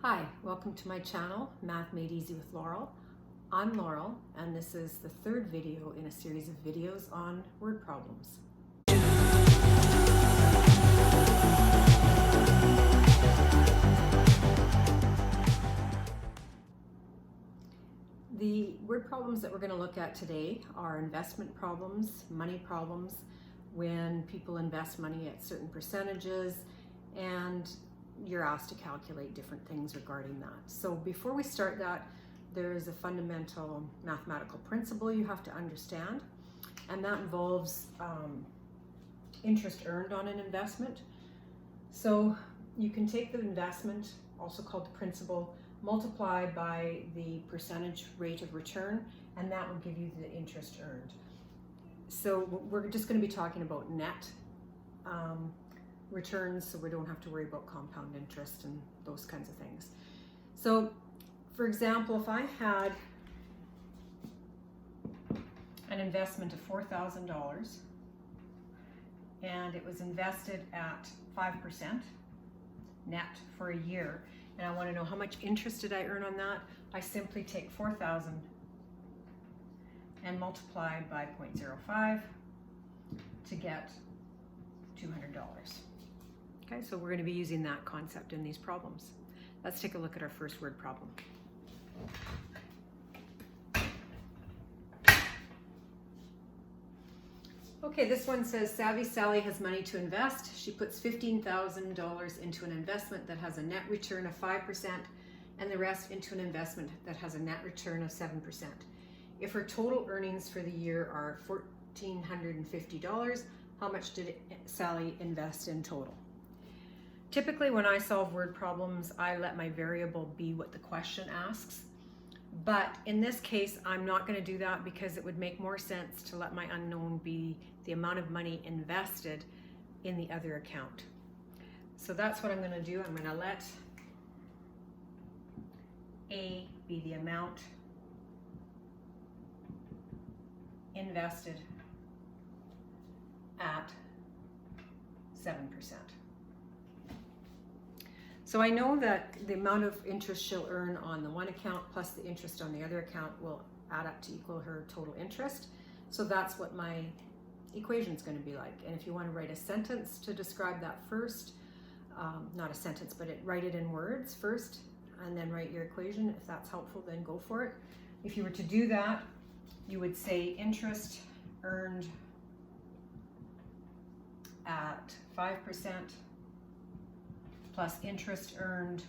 Hi, welcome to my channel, Math Made Easy with Laurel. I'm Laurel, and this is the third video in a series of videos on word problems. The word problems that we're going to look at today are investment problems, money problems, when people invest money at certain percentages, and you're asked to calculate different things regarding that. So before we start that, there is a fundamental mathematical principle you have to understand, and that involves interest earned on an investment. So you can take the investment, also called the principal, multiply by the percentage rate of return, and that will give you the interest earned. So we're just going to be talking about net returns, so we don't have to worry about compound interest and those kinds of things. So for example, if I had an investment of $4,000 and it was invested at 5% net for a year, and I want to know how much interest did I earn on that, I simply take 4,000 and multiply by 0.05 to get $200. Okay, so we're going to be using that concept in these problems. Let's take a look at our first word problem. Okay, this one says, Savvy Sally has money to invest. She puts $15,000 into an investment that has a net return of 5% and the rest into an investment that has a net return of 7%. If her total earnings for the year are $1,450, how much did Sally invest in total? Typically, when I solve word problems, I let my variable be what the question asks. But in this case, I'm not going to do that because it would make more sense to let my unknown be the amount of money invested in the other account. So that's what I'm going to do. I'm going to let A be the amount invested at 7%. So I know that the amount of interest she'll earn on the one account plus the interest on the other account will add up to equal her total interest. So that's what my equation is going to be like. And if you want to write a sentence to describe that first, not a sentence, but write it in words first, and then write your equation. If that's helpful, then go for it. If you were to do that, you would say interest earned at 5% plus interest earned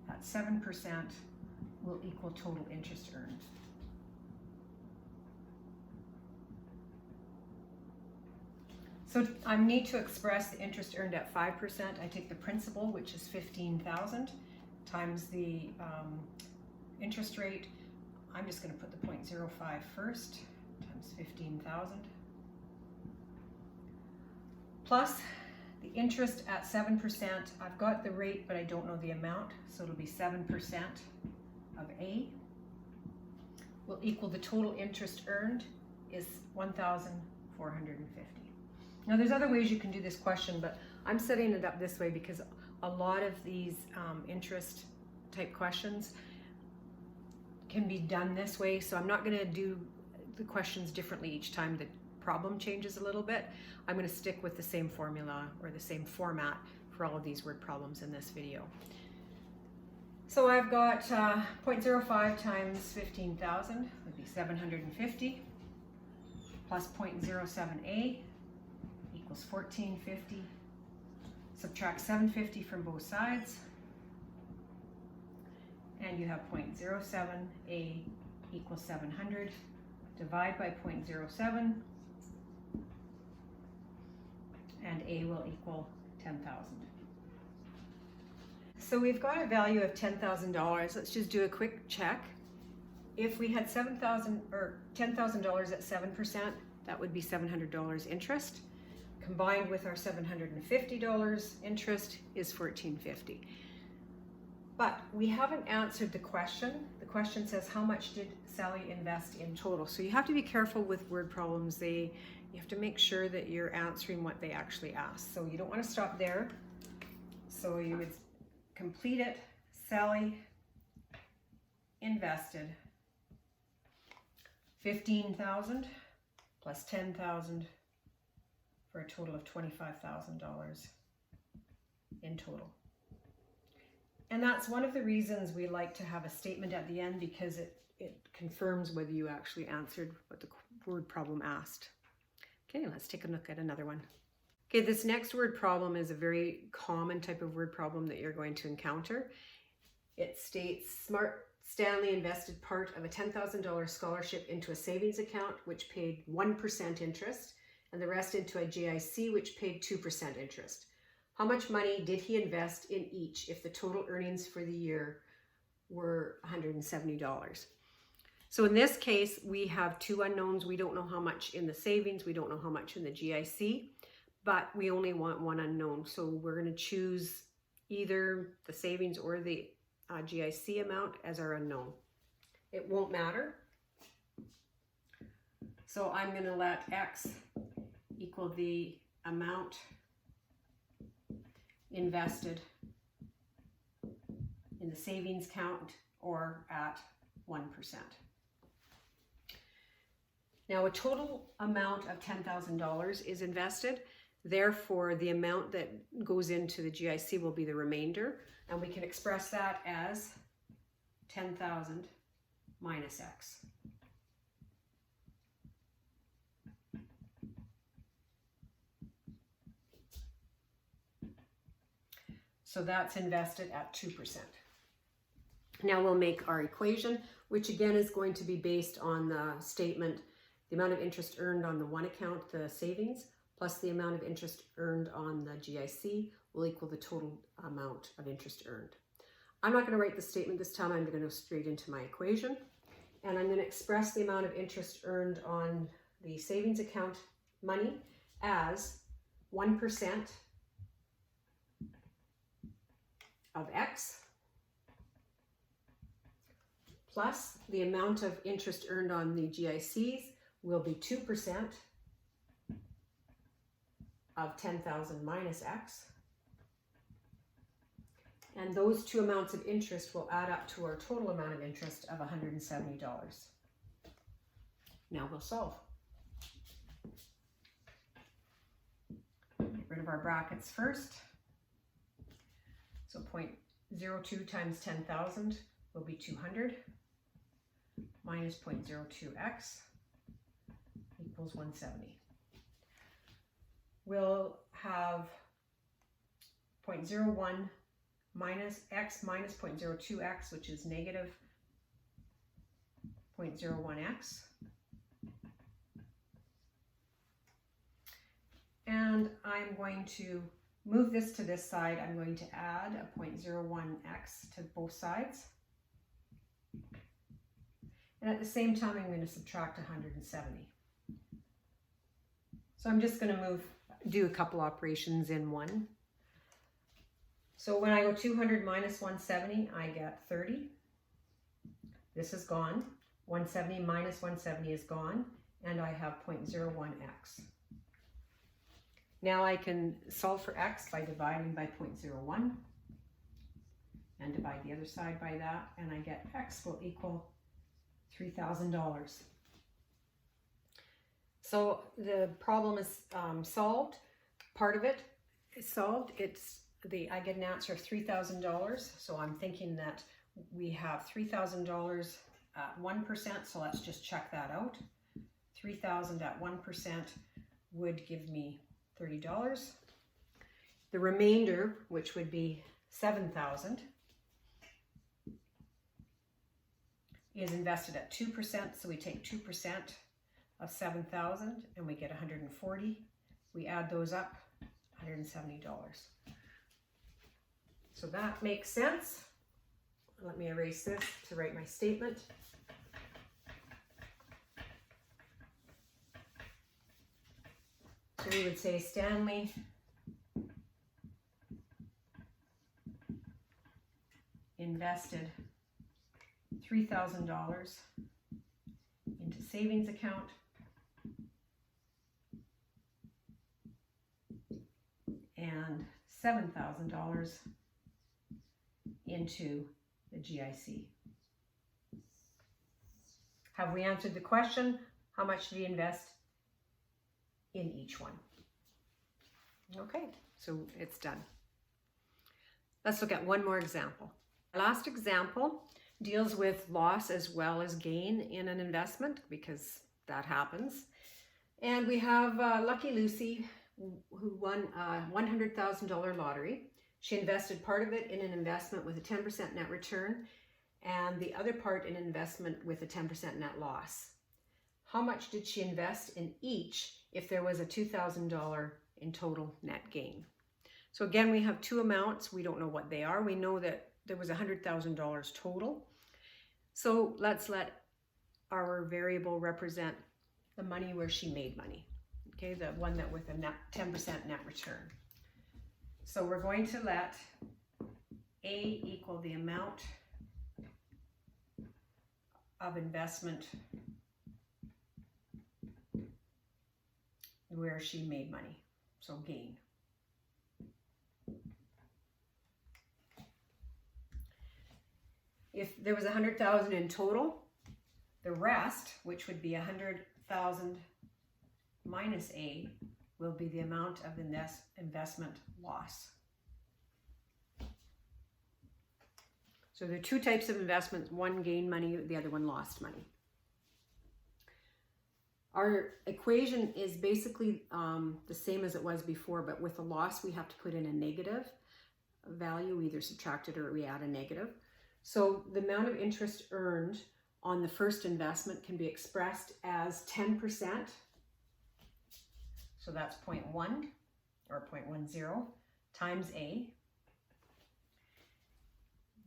at 7% will equal total interest earned. So I need to express the interest earned at 5%. I take the principal, which is 15,000, times the interest rate. I'm just going to put the 0.05 first, times 15,000, plus the interest at 7%. I've got the rate, but I don't know the amount, so it'll be 7% of A will equal the total interest earned is 1,450. Now there's other ways you can do this question, but I'm setting it up this way because a lot of these interest type questions can be done this way, so I'm not going to do the questions differently each time the problem changes a little bit. I'm going to stick with the same formula or the same format for all of these word problems in this video. So I've got 0.05 times 15,000 would be 750 plus 0.07a equals 1450. Subtract 750 from both sides, and you have 0.07a equals 700. Divide by 0.07, and A will equal 10,000. So we've got a value of $10,000. Let's just do a quick check. If we had $10,000 at 7%, that would be $700 interest. Combined with our $750 interest is $1,450. But we haven't answered the question. The question says, how much did Sally invest in total? So you have to be careful with word problems. You have to make sure that you're answering what they actually ask. So you don't want to stop there. So you would complete it, Sally invested $15,000 plus $10,000 for a total of $25,000 in total. And that's one of the reasons we like to have a statement at the end, because it confirms whether you actually answered what the word problem asked. Okay, let's take a look at another one. Okay, this next word problem is a very common type of word problem that you're going to encounter. It states, Smart Stanley invested part of a $10,000 scholarship into a savings account, which paid 1% interest, and the rest into a GIC, which paid 2% interest. How much money did he invest in each if the total earnings for the year were $170? So in this case, we have two unknowns. We don't know how much in the savings, we don't know how much in the GIC, but we only want one unknown. So we're going to choose either the savings or the GIC amount as our unknown. It won't matter. So I'm going to let X equal the amount invested in the savings account or at 1%. Now, a total amount of $10,000 is invested. Therefore, the amount that goes into the GIC will be the remainder, and we can express that as 10,000 minus X. So that's invested at 2%. Now we'll make our equation, which again is going to be based on the statement, the amount of interest earned on the one account, the savings, plus the amount of interest earned on the GIC will equal the total amount of interest earned. I'm not going to write the statement this time. I'm going to go straight into my equation. And I'm going to express the amount of interest earned on the savings account money as 1% of X plus the amount of interest earned on the GICs will be 2% of 10,000 minus X. And those two amounts of interest will add up to our total amount of interest of $170. Now we'll solve. Get rid of our brackets first. So 0.02 times 10,000 will be 200 minus 0.02x equals 170. We'll have 0.01 minus x minus 0.02x, which is negative 0.01x. And I'm going to move this to this side. I'm going to add a 0.01x to both sides. And at the same time, I'm going to subtract 170. So I'm just going to do a couple operations in one. So when I go 200 minus 170, I get 30. This is gone. 170 minus 170 is gone. And I have 0.01x. Now I can solve for x by dividing by 0.01 and divide the other side by that, and I get x will equal $3,000. So the problem is solved. Part of it is solved. I get an answer of $3,000. So I'm thinking that we have $3,000 at 1%. So let's just check that out. 3,000 at 1% would give me $30. The remainder, which would be 7,000, is invested at 2%. So we take 2% of 7,000 and we get 140. We add those up, $170. So that makes sense. Let me erase this to write my statement. So we would say Stanley invested $3,000 into savings account and $7,000 into the GIC. Have we answered the question? How much did he invest in each one? Okay, so it's done. Let's look at one more example. Our last example deals with loss as well as gain in an investment, because that happens. And we have Lucky Lucy, who won a $100,000 lottery. She invested part of it in an investment with a 10% net return, and the other part in an investment with a 10% net loss. How much did she invest in each if there was a $2,000 in total net gain? So again, we have two amounts. We don't know what they are. We know that there was $100,000 total. So let's let our variable represent the money where she made money. Okay, the one that with a 10% net return. So we're going to let A equal the amount of investment where she made money, so gain. If there was 100,000 in total, the rest, which would be 100,000 minus A, will be the amount of investment loss. So there are two types of investments. One gained money, the other one lost money. Our equation is basically the same as it was before, but with a loss we have to put in a negative value. We either subtract it or we add a negative. So the amount of interest earned on the first investment can be expressed as 10%. So that's 0.1 or 0.10 times A.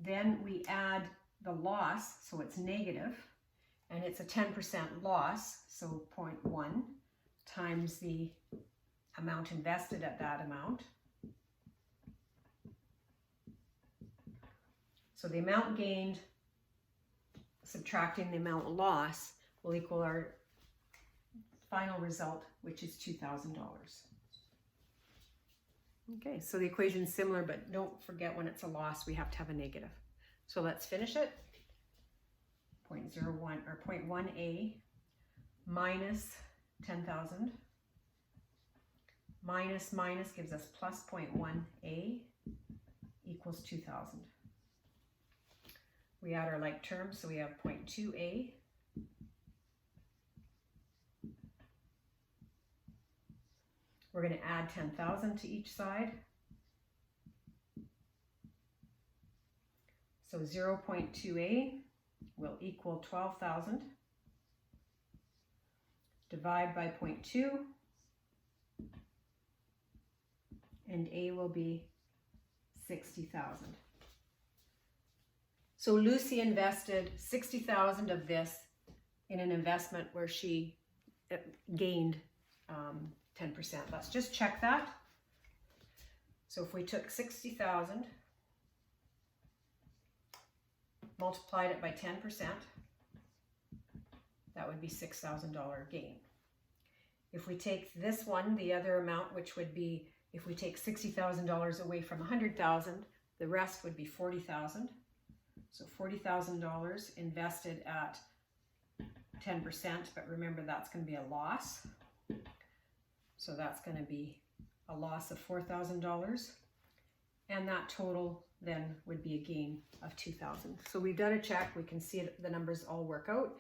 Then we add the loss, so it's negative, and it's a 10% loss, so 0.1 times the amount invested at that amount. So the amount gained subtracting the amount lost will equal our final result, which is $2,000. Okay, so the equation is similar, but don't forget when it's a loss, we have to have a negative. So let's finish it. 0.01 or 0.1A minus 10,000 minus gives us plus 0.1A equals 2,000. We add our like terms, so we have 0.2A we're going to add 10,000 to each side. So 0.2A will equal 12,000. Divide by 0.2, and A will be 60,000. So Lucy invested 60,000 of this in an investment where she gained 10%. Let's just check that. So if we took 60,000, multiplied it by 10%, that would be $6,000 gain. If we take this one, the other amount, which would be, if we take $60,000 away from 100,000, the rest would be 40,000. So $40,000 invested at 10%, but remember that's going to be a loss. So that's going to be a loss of $4,000. And that total then would be a gain of 2,000. So we've done a check. We can see the numbers all work out.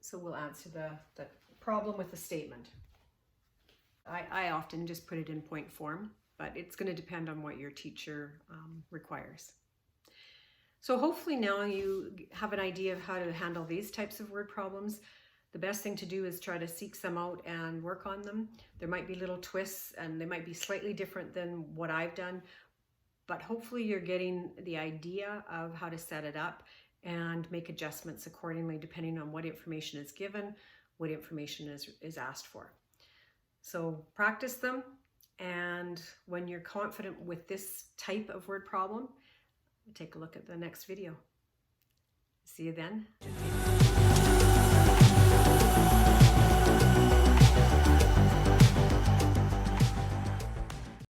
So we'll answer the problem with the statement. I often just put it in point form, but it's going to depend on what your teacher requires. So hopefully now you have an idea of how to handle these types of word problems. The best thing to do is try to seek some out and work on them. There might be little twists and they might be slightly different than what I've done, but hopefully you're getting the idea of how to set it up and make adjustments accordingly depending on what information is given, what information is asked for. So practice them, and when you're confident with this type of word problem, take a look at the next video. See you then.